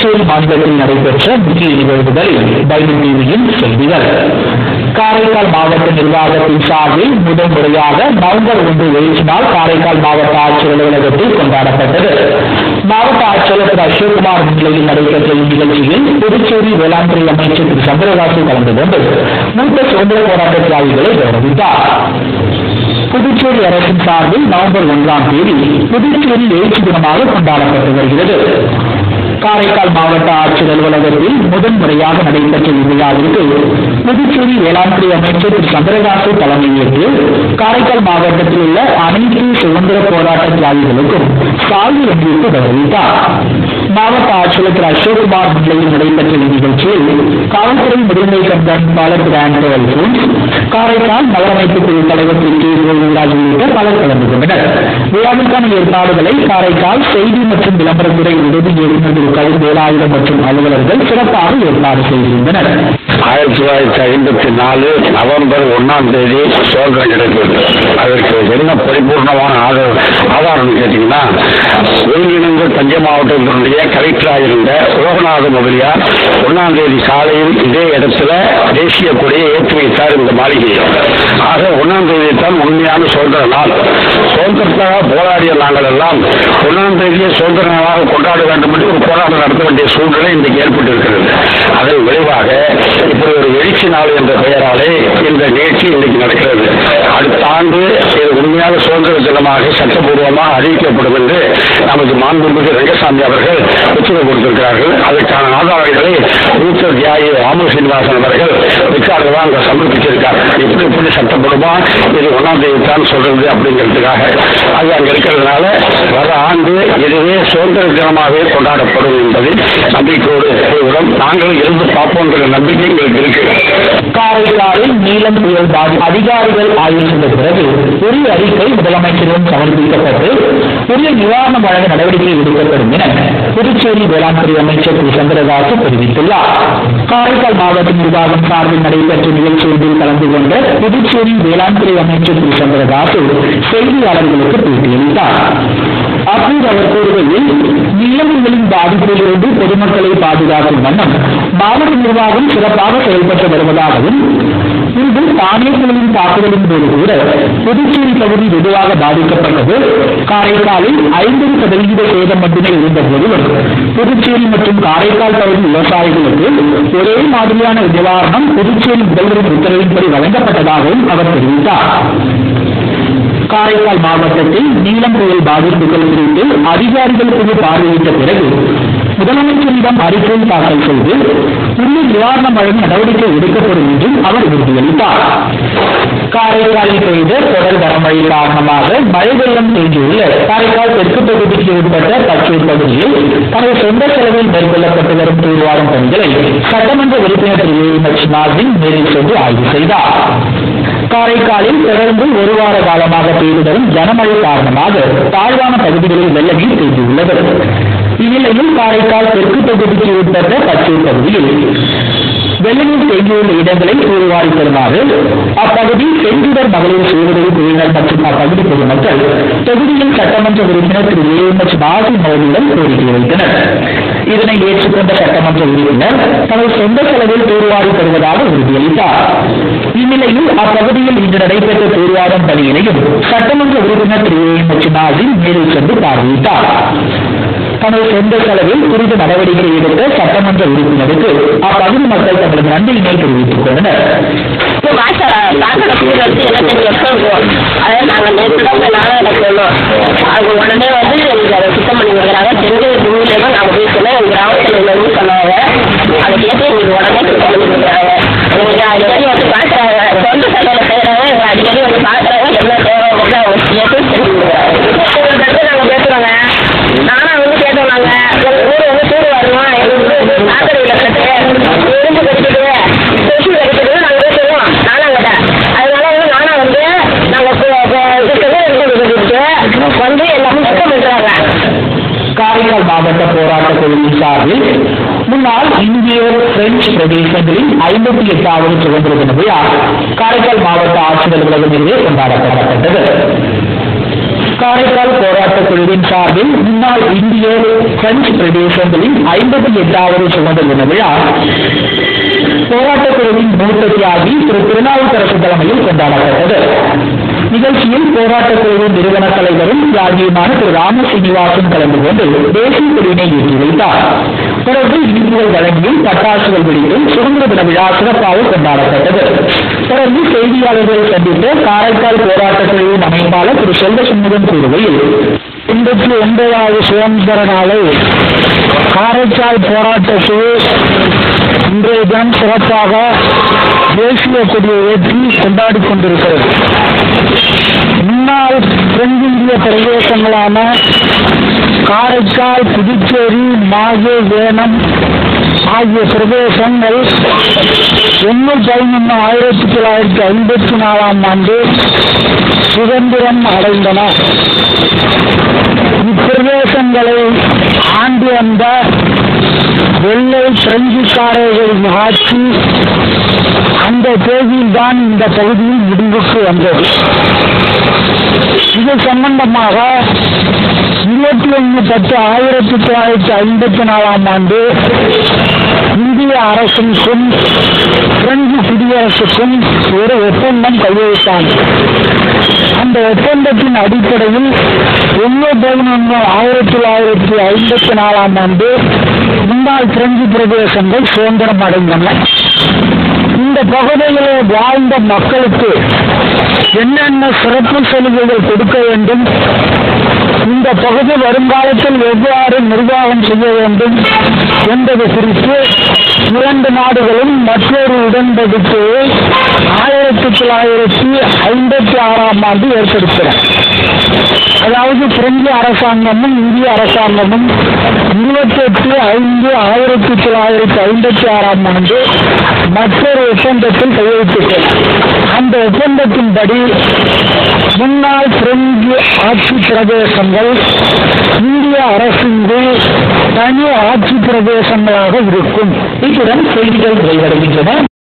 புதுச்சேரி மாநிலத்தில் நடைபெற்ற முக்கிய நிகழ்வுகளில் டைமண்ட் டிவியின் செய்திகள். காரைக்கால் மாவட்ட நிர்வாகத்தின் சார்பில் முதல் முறையாக நவம்பர் 1 எழுச்சி நாள் காரைக்கால் மாவட்ட ஆட்சியர் அலுவலகத்தில் கொண்டாடப்பட்டது. மாவட்ட ஆட்சியர் திரு அசோக்குமார் முன்னிலையில் நடைபெற்ற இந்நிகழ்ச்சியில் புதுச்சேரி வேளாண் துறை அமைச்சர் திரு சந்திரகாசு கலந்து கொண்டு மூத்த சுதந்திர போராட்ட தியாகிகளை கௌரவித்தார். புதுச்சேரி அரசின் சார்பில் நவம்பர் 1ஆம் தேதி புதுச்சேரி எழுச்சி தினமாக கொண்டாடப்பட்டு வருகிறது. காரைக்கால் மாவட்ட ஆட்சியர் அலுவலகத்தில் முதன் முறையாக நடைபெற்ற இவ்விழாவிற்கு புதுச்சேரி வேளாண் துறை அமைச்சர் திரு சந்திரகாசு தலைமையேற்று காரைக்கால் மாவட்டத்தில் உள்ள அனைத்து சுதந்திர போராட்ட தியாகிகளுக்கும் சால்வை அணிவித்து கௌரவித்தார். மாவட்ட ஆட்சியர் திரு அசோக்குமார் முன்னிலையில் நடைபெற்ற இந்நிகழ்ச்சியில் காவல்துறை முதன்மை கண்காணிப்பாளர் திரு ஆண்டோ அல்போன்ஸ், காரைக்கால் நகரமைப்பு குழு தலைவர் திரு கே கோவிந்தராஜ் உள்ளிட்ட பலர் கலந்து கொண்டனர். விழாவிற்கான ஏற்பாடுகளை காரைக்கால் செய்தி மற்றும் விளம்பரத்துறை உதவி இயக்குநர் கதிர் வேலாயுதம் மற்றும் அலுவலர்கள் சிறப்பாக ஏற்பாடு செய்திருந்தனர். 1954 நவம்பர் 1ஆம் தேதி சுதந்திரம் கிடைத்தது. அதற்கு என்ன பரிபூர்ணமான ஆதாரம் கேட்டீங்கன்னா, ஒருங்கிணைந்த தஞ்சை மாவட்டத்தினுடைய கலெக்டராக இருந்த உலகநாத முதலியார் 1ஆம் தேதி காலையில் இதே இடத்துல தேசிய கொடியை ஏற்றி வைத்தார் இந்த மாளிகையில். ஆக 1ஆம் தேதி தான் உண்மையான சுதந்திர நாள். சுதந்திரத்தாக போராடிய நாங்கள் எல்லாம் 1ஆம் தேதியை சுதந்திர நாளாக கொண்டாட வேண்டும் என்று ஒரு போராட்டம் நடத்த வேண்டிய சூழ்நிலை இன்றைக்கு ஏற்பட்டிருக்கிறது. அதன் விளைவாக இப்படி ஒரு எழுச்சி நாள் என்ற பெயராலே இந்த நிகழ்ச்சி இன்றைக்கு நடக்கிறது. அடுத்த ஆண்டு இது உண்மையான சுதந்திர தினமாக சட்டப்பூர்வமாக அறிவிக்கப்படும் என்று நமது மாண்புமிகு ரங்கசாமி அவர்கள் உத்தரவு கொடுத்திருக்கிறார்கள். அதற்கான ஆதாரங்களை மூத்த தியாகி ராம சீனிவாசன் அவர்கள் விசாரணைதான் அங்கே சமர்ப்பிச்சிருக்கார். எப்படி சட்டப்படுமா இது 1ஆம் தேதி தான் சொல்றது அப்படிங்கிறதுக்காக அது அங்கே இருக்கிறதுனால வர ஆண்டு இதுவே சுதந்திர தினமாகவே கொண்டாடப்படும் என்பதில் நம்பிக்கையோடு நாங்கள் இருந்து பார்ப்போம் என்ற நம்பிக்கை எங்களுக்கு இருக்கு. காரைக்காலில் நீலம் புயல் அதிகாரிகள் ஆய்வு செய்த பிறகு உரிய அறிக்கை முதலமைச்சரிடம் சமர்ப்பிக்கப்பட்டு உரிய நிவாரணம் வழங்க நடவடிக்கை எடுக்கப்படும் என புதுச்சேரி வேளாண் துறை அமைச்சர் திரு சந்திரகாசு தெரிவித்துள்ளார். காரைக்கால் மாவட்ட நிர்வாகம் சார்பில் நடைபெற்ற நிகழ்ச்சி ஒன்றில் கலந்து கொண்ட புதுச்சேரி வேளாண் துறை அமைச்சர் திரு சந்திரகாசு செய்தியாளர்களுக்கு பேட்டியளித்தார். அப்போது அவர் கூறுகையில், நிலவுகளின் பாதிப்பிலிருந்து பொதுமக்களை பாதுகாக்கும் வண்ணம் மாவட்ட நிர்வாகம் சிறப்பாக செயல்பட்டு வருவதாகவும், இன்று தானியங்களின் தாக்குதலின் போது கூட புதுச்சேரி பகுதி வெகுவாக பாதிக்கப்பட்டது. காரைக்காலில் 50% சேதம் மட்டுமே இருந்த போதிலும் புதுச்சேரி மற்றும் காரைக்கால் பகுதி விவசாயிகளுக்கு ஒரே மாதிரியான நிவாரணம் புதுச்சேரி முதல்வரின் உத்தரவின்படி வழங்கப்பட்டதாகவும் அவர் தெரிவித்தார். காரைக்கால் மாவட்டத்தில் நீலம் புயல் பாதிப்புகள் குறித்து அதிகாரிகள் குழு பார்வையிட்ட பிறகு முதலமைச்சரிடம் அறிக்கை தாக்கல் செய்து உரிய நிவாரணம் வழங்க நடவடிக்கை எடுக்கப்படும் என்றும் அவர் உறுதியளித்தார். காரைக்காலில் பெய்த தொடர் கனமழை காரணமாக மழை வெள்ளம் தேங்கியுள்ள காரைக்கால் தெற்கு பகுதிக்கு உட்பட்ட பச்சூர் பகுதியில் தனது சொந்த செலவில் மேற்கொள்ளப்பட்டு வரும் தூர்வாரும் பணிகளை சட்டமன்ற உறுப்பினர் திரு நாசின் நேரில் சென்று ஆய்வு செய்தார். காரைக்காலில் தொடர்ந்து ஒரு வார காலமாக பெய்து வரும் கனமழை காரணமாக தாழ்வான பகுதிகளில் வெள்ள நீர் தேங்கியுள்ளது. இந்நிலையில் காரைக்கால் தெற்கு பகுதிக்கு உட்பட்ட பச்சூர் பகுதியில் வெள்ளநீர் தேங்கியுள்ள இடங்களை தூர்வாரி தருமாறு அப்பகுதி செஞ்சுடர் மகளிர் சுயஉதவி குழுவினர் மற்றும் அப்பகுதி பொதுமக்கள் தொகுதியின் சட்டமன்ற உறுப்பினர் திரு நாசின் மோடியிடம் கோரிக்கை வைத்தனர். இதனை ஏற்றுக்கொண்ட சட்டமன்ற உறுப்பினர் தனது சொந்த செலவில் தூர்வாரி தருவதாக உறுதியளித்தார். இந்நிலையில் அப்பகுதியில் இன்று நடைபெற்ற தூர்வாரும் பணியினையும் சட்டமன்ற உறுப்பினர் திரு நாசின் நேரில் சென்று பார்வையிட்டார். தனது சொந்த செலவில் குறித்த நடவடிக்கை எடுத்த சட்டமன்ற உறுப்பினருக்கு அப்பகுதி மக்கள் தங்களது நன்றியினை தெரிவித்துக் கொண்டனர். உடனே அதை சுத்தம் பண்ணி கொடுக்குறாங்க. தெருவில் பூமியில நாங்கள் போய் சொன்னா எங்க கிராமத்தில் சொன்னாங்க. அதை கேட்டு எங்களுக்கு உடனே சுத்தம் பண்ணி கொடுக்குறாங்க. எங்களுக்கு அடிக்கடி பார்க்குறாங்க, சொந்த செலவில் செய்யறாங்க. எங்களை அடிக்கடி பார்க்குறாங்க. என்ன தேவை அவங்க கேட்டு செஞ்சு கொடுக்குறாங்க. நாங்கள் பேசுறோங்க. நானா கேட்டோம், நாங்க ஊர் தூர் வரணும், எங்களுக்கு சாக்கடை விளக்கட்டு எறும்பு கடிக்குது, கொசு கடிக்குது, நாங்க பேசுவோம். நானா கேட்டேன். அதனால நானா நாங்க எல்லாமே சுத்தம் பண்றாங்க. காரைக்கால் மாவட்ட போராட்ட குழுவின் சார்பில் முன்னாள் இந்திய பிரெஞ்சு பிரதேசங்களின் 58வது சுதந்திர தின விழா காரைக்கால் மாவட்ட ஆட்சியர் அலுவலகம் கொண்டாடப்பட்டது. காரைக்கால் போராட்டக் குழுவின் சார்பில் முன்னாள் இந்திய பிரெஞ்சு பிரதேசங்களின் 58வது சுதந்திர தின விழா போராட்டக் குழுவின் மூத்த தியாகி திரு திருநாவுக்கரசு தலைமையில் கொண்டாடப்பட்டது. நிகழ்ச்சியில் போராட்டக் குழுவின் நிறுவன தலைவரும் தியாகியுமான திரு ராம சீனிவாசன் கலந்து கொண்டு தேசிய கொடியினை ஏற்றி வைத்தார். தொடர்ந்து இனிப்புகள் வழங்கியும் பட்டாசுகள் வெடித்தும் சுதந்திர தின விழா சிறப்பாக கொண்டாடப்பட்டது. தொடர்ந்து செய்தியாளர்களை சந்தித்த காரைக்கால் போராட்டக் குழுவின் அமைப்பாளர் திரு செல்வ சண்முகம் கூறுகையில், 89வது சுதந்திர நாளை காரைக்கால் போராட்டக் குழு இன்றைய தினம் சிறப்பாக தேசிய கொடியை ஏற்றி கொண்டாடி கொண்டிருக்கிறது. முன்னாள் தென்னிந்திய பிரதேசங்களான காரைக்கால், புதுச்சேரி, மாஹே, ஏனம் ஆகிய பிரதேசங்கள் 1954 ஆண்டு சுதந்திரம் அடைந்தன. இப்பிரதேசங்களை ஆண்டு வந்த வெள்ளை பிரெஞ்சுக்காரர்களின் ஆட்சி அந்த தேதியில்தான் இந்த பகுதியில் முடிவுக்கு வந்தது. இது சம்பந்தமாக 21/10/1954 ஆண்டு இந்திய அரசுக்கும் பிரெஞ்சு குடியரசுக்கும் ஒரு ஒப்பந்தம் கையெழுத்தானது. அந்த ஒப்பந்தத்தின் அடிப்படையில் 1954 ஆண்டு முன்னாள் பிரெஞ்சு பிரதேசங்கள் சுதந்திரம் அடைந்தன. இந்த பகுதியிலே வாழ்ந்த மக்களுக்கு என்னென்ன சிறப்பு சலுகைகள் கொடுக்க வேண்டும், இந்த பகுதி வருங்காலத்தில் எவ்வாறு நிர்வாகம் செய்ய வேண்டும் என்பது குறித்து இரண்டு நாடுகளும் மற்றொரு உடன்படிக்கையை 1956 ஆண்டு ஏற்படுத்தின. அதாவது பிரெஞ்சு அரசாங்கமும் இந்திய அரசாங்கமும் 28/5/1956 ஆண்டு மற்றொரு ஒப்பந்தத்தில் கையெழுத்திட்டது. அந்த ஒப்பந்தத்தின்படி முன்னாள் பிரெஞ்சு ஆட்சி பிரதேசங்கள் இந்திய அரசின் தனி ஆட்சி பிரதேசங்களாக இருக்கும். இத்துடன் செய்திகள் நிறைவடைகின்றன.